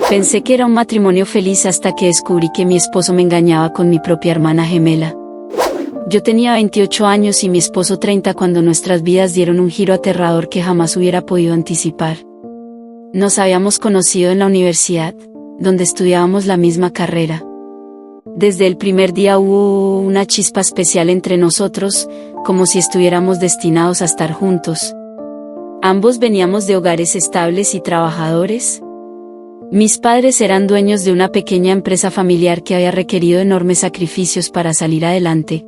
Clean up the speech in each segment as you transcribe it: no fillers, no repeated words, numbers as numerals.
Pensé que era un matrimonio feliz hasta que descubrí que mi esposo me engañaba con mi propia hermana gemela. Yo tenía 28 años y mi esposo 30 cuando nuestras vidas dieron un giro aterrador que jamás hubiera podido anticipar. Nos habíamos conocido en la universidad, donde estudiábamos la misma carrera. Desde el primer día hubo una chispa especial entre nosotros, como si estuviéramos destinados a estar juntos. Ambos veníamos de hogares estables y trabajadores. Mis padres eran dueños de una pequeña empresa familiar que había requerido enormes sacrificios para salir adelante.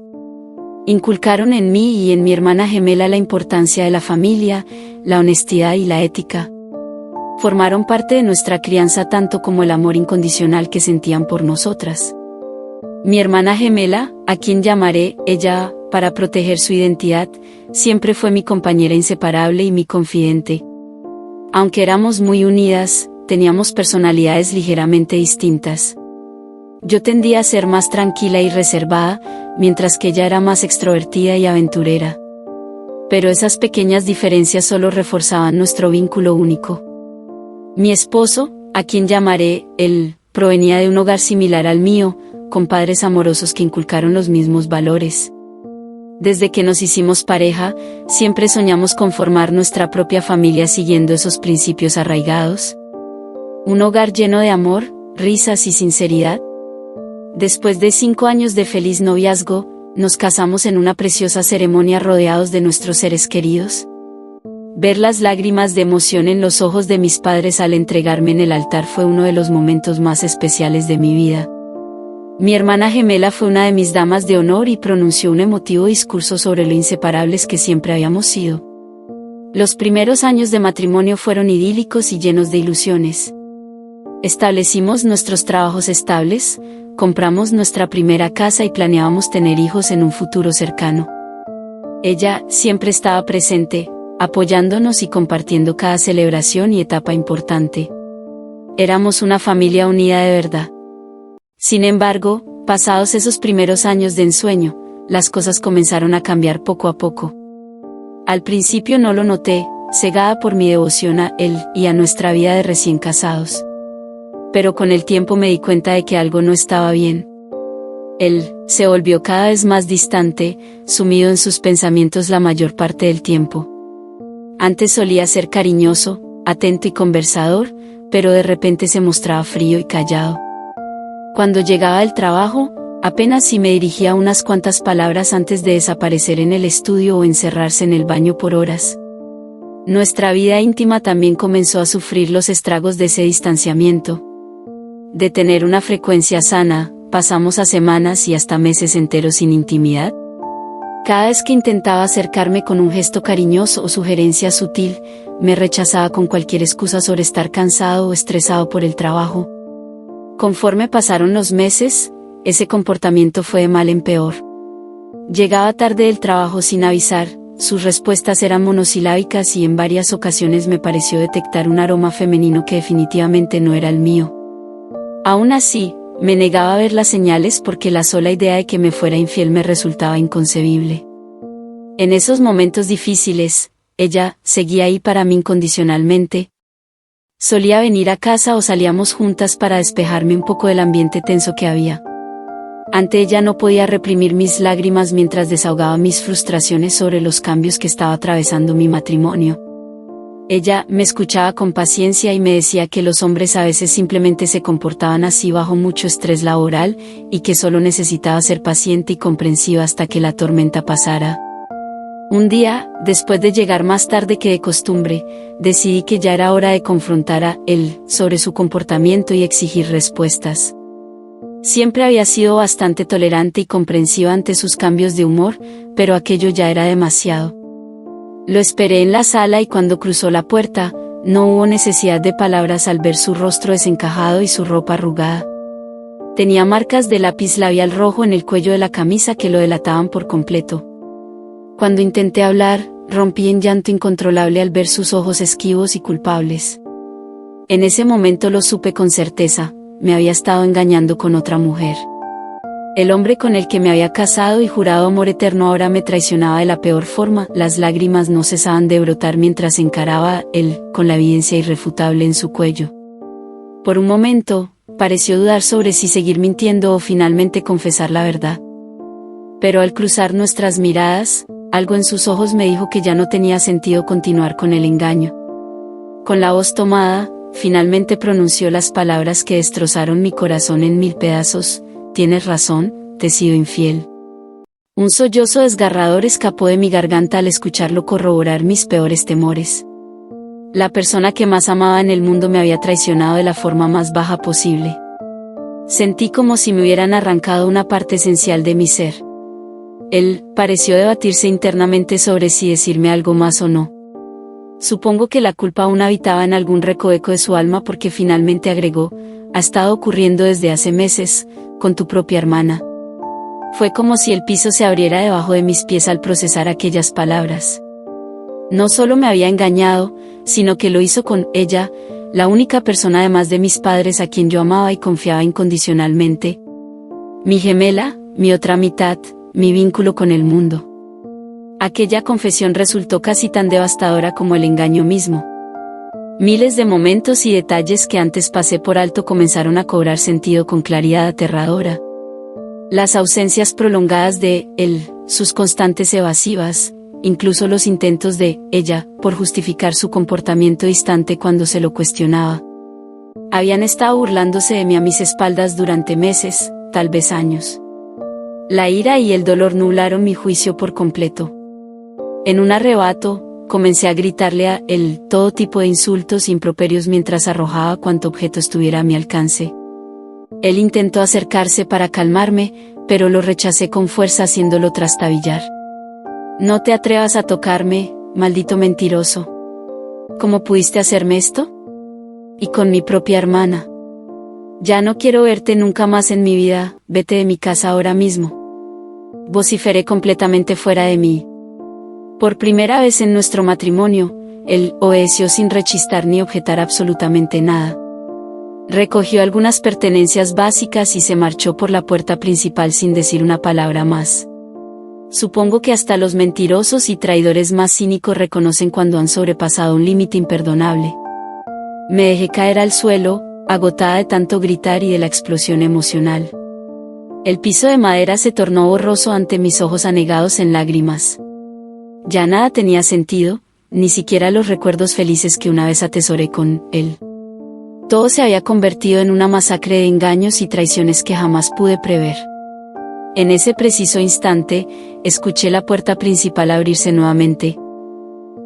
Inculcaron en mí y en mi hermana gemela la importancia de la familia, la honestidad y la ética. Formaron parte de nuestra crianza tanto como el amor incondicional que sentían por nosotras. Mi hermana gemela, a quien llamaré ella, para proteger su identidad, siempre fue mi compañera inseparable y mi confidente. Aunque éramos muy unidas, teníamos personalidades ligeramente distintas. Yo tendía a ser más tranquila y reservada, mientras que ella era más extrovertida y aventurera. Pero esas pequeñas diferencias solo reforzaban nuestro vínculo único. Mi esposo, a quien llamaré él, provenía de un hogar similar al mío, con padres amorosos que inculcaron los mismos valores. Desde que nos hicimos pareja, siempre soñamos con formar nuestra propia familia siguiendo esos principios arraigados. Un hogar lleno de amor, risas y sinceridad. Después de 5 años de feliz noviazgo, nos casamos en una preciosa ceremonia rodeados de nuestros seres queridos. Ver las lágrimas de emoción en los ojos de mis padres al entregarme en el altar fue uno de los momentos más especiales de mi vida. Mi hermana gemela fue una de mis damas de honor y pronunció un emotivo discurso sobre lo inseparables que siempre habíamos sido. Los primeros años de matrimonio fueron idílicos y llenos de ilusiones. Establecimos nuestros trabajos estables, compramos nuestra primera casa y planeábamos tener hijos en un futuro cercano. Ella siempre estaba presente, apoyándonos y compartiendo cada celebración y etapa importante. Éramos una familia unida de verdad. Sin embargo, pasados esos primeros años de ensueño, las cosas comenzaron a cambiar poco a poco. Al principio no lo noté, cegada por mi devoción a él y a nuestra vida de recién casados. Pero con el tiempo me di cuenta de que algo no estaba bien. Él se volvió cada vez más distante, sumido en sus pensamientos la mayor parte del tiempo. Antes solía ser cariñoso, atento y conversador, pero de repente se mostraba frío y callado. Cuando llegaba del trabajo, apenas si me dirigía unas cuantas palabras antes de desaparecer en el estudio o encerrarse en el baño por horas. Nuestra vida íntima también comenzó a sufrir los estragos de ese distanciamiento. De tener una frecuencia sana, pasamos a semanas y hasta meses enteros sin intimidad. Cada vez que intentaba acercarme con un gesto cariñoso o sugerencia sutil, me rechazaba con cualquier excusa sobre estar cansado o estresado por el trabajo. Conforme pasaron los meses, ese comportamiento fue de mal en peor. Llegaba tarde del trabajo sin avisar, sus respuestas eran monosilábicas y en varias ocasiones me pareció detectar un aroma femenino que definitivamente no era el mío. Aún así, me negaba a ver las señales porque la sola idea de que me fuera infiel me resultaba inconcebible. En esos momentos difíciles, ella seguía ahí para mí incondicionalmente. Solía venir a casa o salíamos juntas para despejarme un poco del ambiente tenso que había. Ante ella no podía reprimir mis lágrimas mientras desahogaba mis frustraciones sobre los cambios que estaba atravesando mi matrimonio. Ella me escuchaba con paciencia y me decía que los hombres a veces simplemente se comportaban así bajo mucho estrés laboral, y que solo necesitaba ser paciente y comprensiva hasta que la tormenta pasara. Un día, después de llegar más tarde que de costumbre, decidí que ya era hora de confrontar a él sobre su comportamiento y exigir respuestas. Siempre había sido bastante tolerante y comprensiva ante sus cambios de humor, pero aquello ya era demasiado. Lo esperé en la sala y cuando cruzó la puerta, no hubo necesidad de palabras al ver su rostro desencajado y su ropa arrugada. Tenía marcas de lápiz labial rojo en el cuello de la camisa que lo delataban por completo. Cuando intenté hablar, rompí en llanto incontrolable al ver sus ojos esquivos y culpables. En ese momento lo supe con certeza, me había estado engañando con otra mujer. El hombre con el que me había casado y jurado amor eterno ahora me traicionaba de la peor forma. Las lágrimas no cesaban de brotar mientras encaraba a él, con la evidencia irrefutable en su cuello. Por un momento, pareció dudar sobre si seguir mintiendo o finalmente confesar la verdad. Pero al cruzar nuestras miradas, algo en sus ojos me dijo que ya no tenía sentido continuar con el engaño. Con la voz tomada, finalmente pronunció las palabras que destrozaron mi corazón en 1000 pedazos: tienes razón, te he sido infiel. Un sollozo desgarrador escapó de mi garganta al escucharlo corroborar mis peores temores. La persona que más amaba en el mundo me había traicionado de la forma más baja posible. Sentí como si me hubieran arrancado una parte esencial de mi ser. Él pareció debatirse internamente sobre si decirme algo más o no. Supongo que la culpa aún habitaba en algún recoveco de su alma porque finalmente agregó: ha estado ocurriendo desde hace meses, con tu propia hermana. Fue como si el piso se abriera debajo de mis pies al procesar aquellas palabras. No solo me había engañado, sino que lo hizo con ella, la única persona además de mis padres a quien yo amaba y confiaba incondicionalmente. Mi gemela, mi otra mitad, mi vínculo con el mundo. Aquella confesión resultó casi tan devastadora como el engaño mismo. Miles de momentos y detalles que antes pasé por alto comenzaron a cobrar sentido con claridad aterradora. Las ausencias prolongadas de él, sus constantes evasivas, incluso los intentos de ella por justificar su comportamiento distante cuando se lo cuestionaba. Habían estado burlándose de mí a mis espaldas durante meses, tal vez años. La ira y el dolor nublaron mi juicio por completo. En un arrebato, comencé a gritarle a él todo tipo de insultos e improperios mientras arrojaba cuanto objeto estuviera a mi alcance. Él intentó acercarse para calmarme, pero lo rechacé con fuerza haciéndolo trastabillar. No te atrevas a tocarme, maldito mentiroso. ¿Cómo pudiste hacerme esto? Y con mi propia hermana. Ya no quiero verte nunca más en mi vida, vete de mi casa ahora mismo. Vociferé completamente fuera de mí. Por primera vez en nuestro matrimonio, él obedeció sin rechistar ni objetar absolutamente nada. Recogió algunas pertenencias básicas y se marchó por la puerta principal sin decir una palabra más. Supongo que hasta los mentirosos y traidores más cínicos reconocen cuando han sobrepasado un límite imperdonable. Me dejé caer al suelo, agotada de tanto gritar y de la explosión emocional. El piso de madera se tornó borroso ante mis ojos anegados en lágrimas. Ya nada tenía sentido, ni siquiera los recuerdos felices que una vez atesoré con él. Todo se había convertido en una masacre de engaños y traiciones que jamás pude prever. En ese preciso instante, escuché la puerta principal abrirse nuevamente.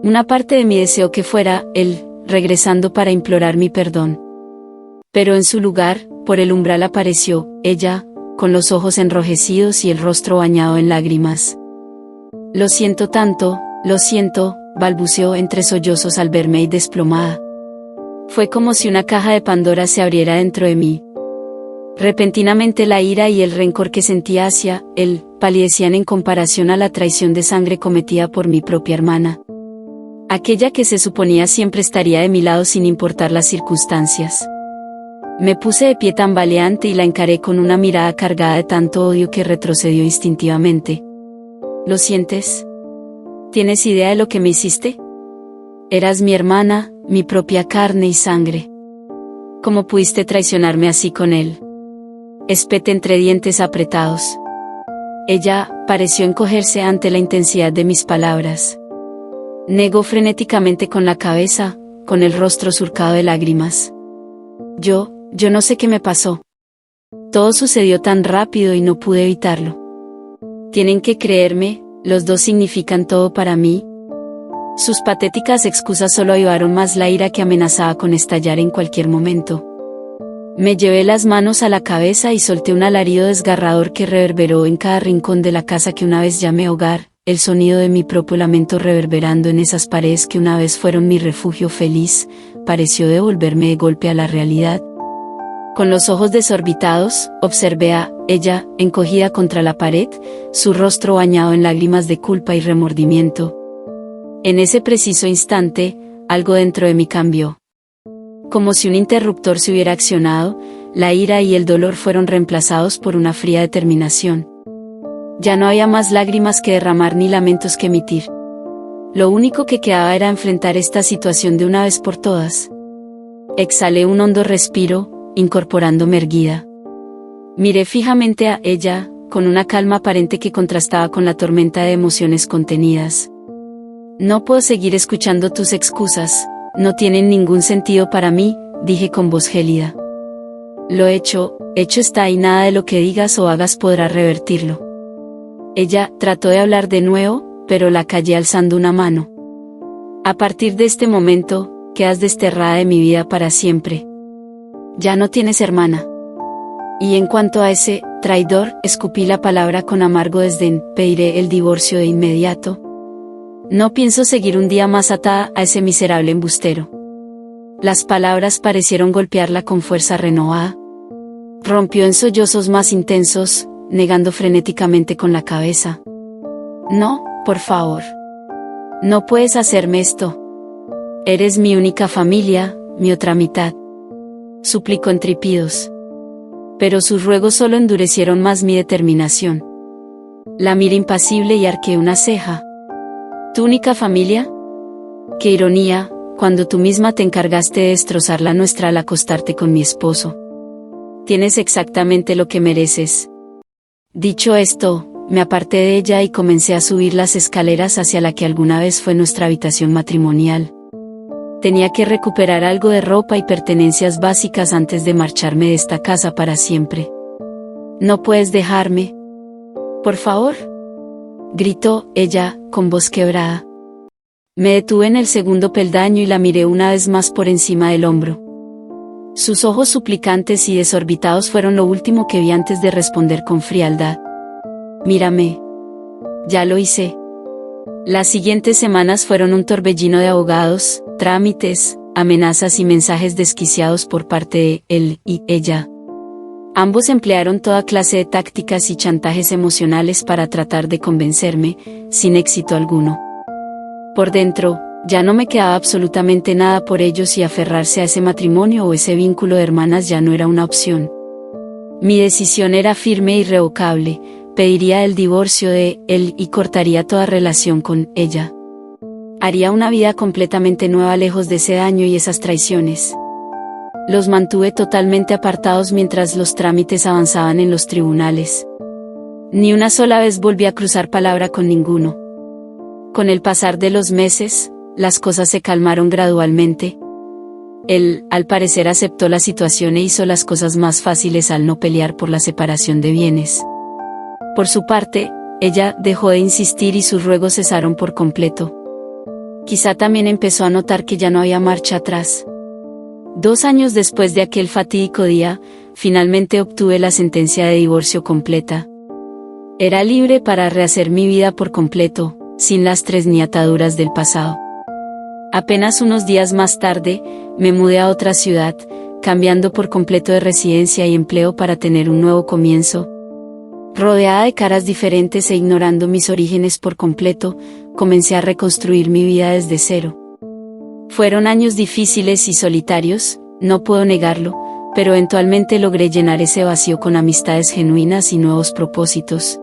Una parte de mí deseó que fuera él, regresando para implorar mi perdón. Pero en su lugar, por el umbral apareció ella, con los ojos enrojecidos y el rostro bañado en lágrimas. Lo siento tanto, lo siento, balbuceó entre sollozos al verme ahí desplomada. Fue como si una caja de Pandora se abriera dentro de mí. Repentinamente la ira y el rencor que sentía hacia él palidecían en comparación a la traición de sangre cometida por mi propia hermana. Aquella que se suponía siempre estaría de mi lado sin importar las circunstancias. Me puse de pie tambaleante y la encaré con una mirada cargada de tanto odio que retrocedió instintivamente. ¿Lo sientes? ¿Tienes idea de lo que me hiciste? Eras mi hermana, mi propia carne y sangre. ¿Cómo pudiste traicionarme así con él? Espeté entre dientes apretados. Ella pareció encogerse ante la intensidad de mis palabras. Negó frenéticamente con la cabeza, con el rostro surcado de lágrimas. Yo no sé qué me pasó. Todo sucedió tan rápido y no pude evitarlo. Tienen que creerme, los dos significan todo para mí. Sus patéticas excusas solo avivaron más la ira que amenazaba con estallar en cualquier momento. Me llevé las manos a la cabeza y solté un alarido desgarrador que reverberó en cada rincón de la casa que una vez llamé hogar, el sonido de mi propio lamento reverberando en esas paredes que una vez fueron mi refugio feliz, pareció devolverme de golpe a la realidad. Con los ojos desorbitados, observé a ella, encogida contra la pared, su rostro bañado en lágrimas de culpa y remordimiento. En ese preciso instante, algo dentro de mí cambió. Como si un interruptor se hubiera accionado, la ira y el dolor fueron reemplazados por una fría determinación. Ya no había más lágrimas que derramar ni lamentos que emitir. Lo único que quedaba era enfrentar esta situación de una vez por todas. Exhalé un hondo respiro, incorporándome erguida. Miré fijamente a ella, con una calma aparente que contrastaba con la tormenta de emociones contenidas. No puedo seguir escuchando tus excusas, no tienen ningún sentido para mí, dije con voz gélida. Lo hecho está y nada de lo que digas o hagas podrá revertirlo. Ella trató de hablar de nuevo, pero la callé alzando una mano. A partir de este momento, quedas desterrada de mi vida para siempre. Ya no tienes hermana. Y en cuanto a ese traidor, escupí la palabra con amargo desdén, pediré el divorcio de inmediato. No pienso seguir un día más atada a ese miserable embustero. Las palabras parecieron golpearla con fuerza renovada. Rompió en sollozos más intensos, negando frenéticamente con la cabeza. No, por favor. No puedes hacerme esto. Eres mi única familia, mi otra mitad. Suplicó en tripidos. Pero sus ruegos solo endurecieron más mi determinación. La miré impasible y arqueé una ceja. ¿Tu única familia? Qué ironía, cuando tú misma te encargaste de destrozar la nuestra al acostarte con mi esposo. Tienes exactamente lo que mereces. Dicho esto, me aparté de ella y comencé a subir las escaleras hacia la que alguna vez fue nuestra habitación matrimonial. Tenía que recuperar algo de ropa y pertenencias básicas antes de marcharme de esta casa para siempre. ¿No puedes dejarme? Por favor, gritó ella, con voz quebrada. Me detuve en el segundo peldaño y la miré una vez más por encima del hombro. Sus ojos suplicantes y desorbitados fueron lo último que vi antes de responder con frialdad. Mírame. Ya lo hice. Las siguientes semanas fueron un torbellino de abogados, trámites, amenazas y mensajes desquiciados por parte de él y ella. Ambos emplearon toda clase de tácticas y chantajes emocionales para tratar de convencerme, sin éxito alguno. Por dentro, ya no me quedaba absolutamente nada por ellos y aferrarse a ese matrimonio o ese vínculo de hermanas ya no era una opción. Mi decisión era firme e irrevocable, pediría el divorcio de él y cortaría toda relación con ella. Haría una vida completamente nueva lejos de ese daño y esas traiciones. Los mantuve totalmente apartados mientras los trámites avanzaban en los tribunales. Ni una sola vez volví a cruzar palabra con ninguno. Con el pasar de los meses, las cosas se calmaron gradualmente. Él, al parecer, aceptó la situación e hizo las cosas más fáciles al no pelear por la separación de bienes. Por su parte, ella dejó de insistir y sus ruegos cesaron por completo. Quizá también empezó a notar que ya no había marcha atrás. 2 años después de aquel fatídico día, finalmente obtuve la sentencia de divorcio completa. Era libre para rehacer mi vida por completo, sin lastres ni ataduras del pasado. Apenas unos días más tarde, me mudé a otra ciudad, cambiando por completo de residencia y empleo para tener un nuevo comienzo. Rodeada de caras diferentes e ignorando mis orígenes por completo, comencé a reconstruir mi vida desde cero. Fueron años difíciles y solitarios, no puedo negarlo, pero eventualmente logré llenar ese vacío con amistades genuinas y nuevos propósitos.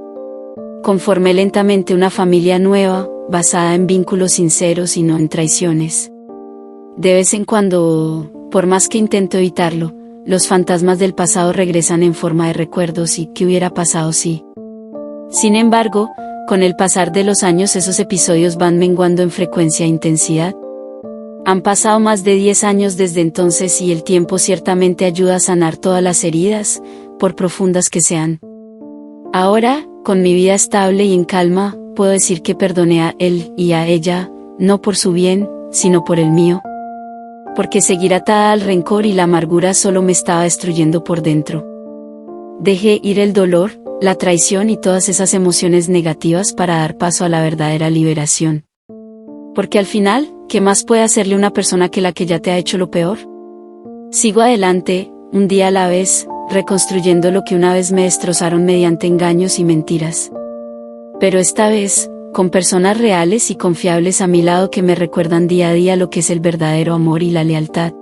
Conformé lentamente una familia nueva, basada en vínculos sinceros y no en traiciones. De vez en cuando, por más que intento evitarlo, los fantasmas del pasado regresan en forma de recuerdos y ¿qué hubiera pasado si? Sin embargo, con el pasar de los años esos episodios van menguando en frecuencia e intensidad. Han pasado más de 10 años desde entonces y el tiempo ciertamente ayuda a sanar todas las heridas, por profundas que sean. Ahora, con mi vida estable y en calma, puedo decir que perdoné a él y a ella, no por su bien, sino por el mío. Porque seguir atada al rencor y la amargura solo me estaba destruyendo por dentro. Dejé ir el dolor, la traición y todas esas emociones negativas para dar paso a la verdadera liberación. Porque al final, ¿qué más puede hacerle una persona que la que ya te ha hecho lo peor? Sigo adelante, un día a la vez, reconstruyendo lo que una vez me destrozaron mediante engaños y mentiras. Pero esta vez, con personas reales y confiables a mi lado que me recuerdan día a día lo que es el verdadero amor y la lealtad.